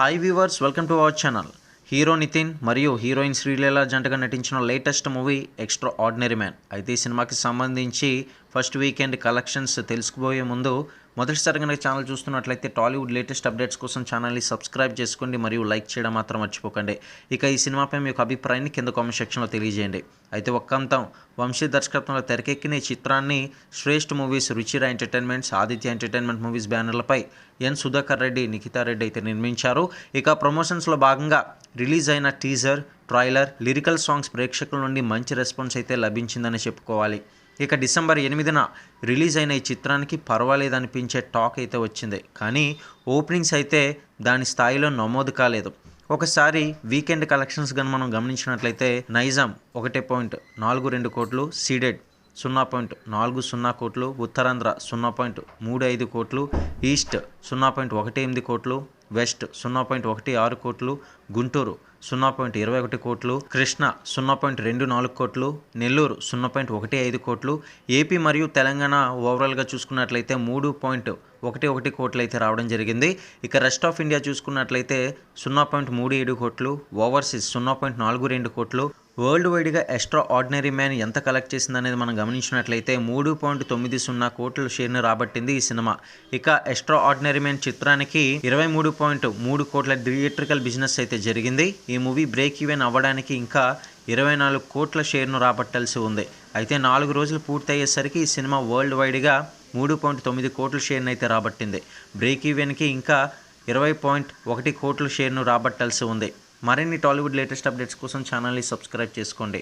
Hi viewers, welcome to our channel. Hero Nithiin మరియు heroine Sreeleela జంటగా నటించిన latest movie extraordinary man. అయితే ఈ సినిమాకి సంబంధించి ఫస్ట్ వీకెండ్ కలెక్షన్స్ తెలుసుకోబోయే ముందు మొదటిసారిగా నా ఛానల్ చూస్తున్నట్లయితే టాలీవుడ్ లేటెస్ట్ అప్డేట్స్ కోసం ఛానల్ని సబ్స్క్రైబ్ చేసుకోండి మరియు లైక్ చేయడం మాత్రం మర్చిపోకండి. ఇక ఈ సినిమాపై మీ యొక్క అభిప్రాయాన్ని కింద కామెంట్ సెక్షన్లో తెలియజేయండి. అయితే ఒక్కంతం వంశీ దర్శకత్వంలో తెరకెక్కిన ఈ చిత్రాన్ని Shreshta movies, Ruchira entertainments, Aditya entertainment movies బ్యానర్లపై ఎన్ సుధాకర్ రెడ్డి, నిఖితా రెడ్డి అయితే నిర్మించారు. ఇక ప్రమోషన్స్లో భాగంగా రిలీజ్ అయిన టీజర్, ట్రైలర్, లిరికల్ సాంగ్స్ ప్రేక్షకుల నుండి మంచి రెస్పాన్స్ అయితే లభించిందని చెప్పుకోవాలి. ఇక డిసెంబర్ 8న రిలీజ్ అయిన ఈ చిత్రానికి పర్వాలేదనిపించే టాక్ అయితే వచ్చింది. కానీ ఓపెనింగ్స్ అయితే దాని స్థాయిలో నమోదు కాలేదు. ఒకసారి వీకెండ్ కలెక్షన్స్ కానీ మనం గమనించినట్లయితే నైజాం 1.42 కోట్లు, సీడెడ్ 0.40 కోట్లు, ఉత్తరాంధ్ర 0.35 కోట్లు, ఈస్ట్ 0.18 కోట్లు, వెస్ట్ 0.16 కోట్లు, గుంటూరు 0.21 కోట్లు, కృష్ణ 0.24 కోట్లు, నెల్లూరు 0.15 కోట్లు, ఏపీ మరియు తెలంగాణ ఓవరాల్గా చూసుకున్నట్లయితే 3.11 కోట్లు అయితే రావడం జరిగింది. ఇక రెస్ట్ ఆఫ్ ఇండియా చూసుకున్నట్లయితే 0.37 కోట్లు, ఓవర్సీస్ 0.42 కోట్లు. వరల్డ్ వైడ్గా ఎక్స్ట్రా ఆర్డినరీ మ్యాన్ ఎంత కలెక్ట్ చేసింది అనేది మనం గమనించినట్లయితే 3.90 కోట్ల షేర్ను రాబట్టింది ఈ సినిమా. ఇక ఎక్స్ట్రా ఆర్డినరీ మ్యాన్ చిత్రానికి 23.3 కోట్ల థియేట్రికల్ బిజినెస్ అయితే జరిగింది. ఈ మూవీ బ్రేక్ ఈవెన్ అవ్వడానికి ఇంకా 24 కోట్ల షేర్ను రాబట్టాల్సి ఉంది. అయితే 4 రోజులు పూర్తయ్యేసరికి ఈ సినిమా వరల్డ్ వైడ్గా 3.9 కోట్ల షేర్ను అయితే రాబట్టింది. బ్రేక్ ఈవెన్కి ఇంకా 20.1 కోట్ల షేర్ను రాబట్టాల్సి ఉంది. మరిన్ని టాలీవుడ్ లేటెస్ట్ అప్డేట్స్ కోసం ఛానల్ని సబ్స్క్రైబ్ చేసుకోండి.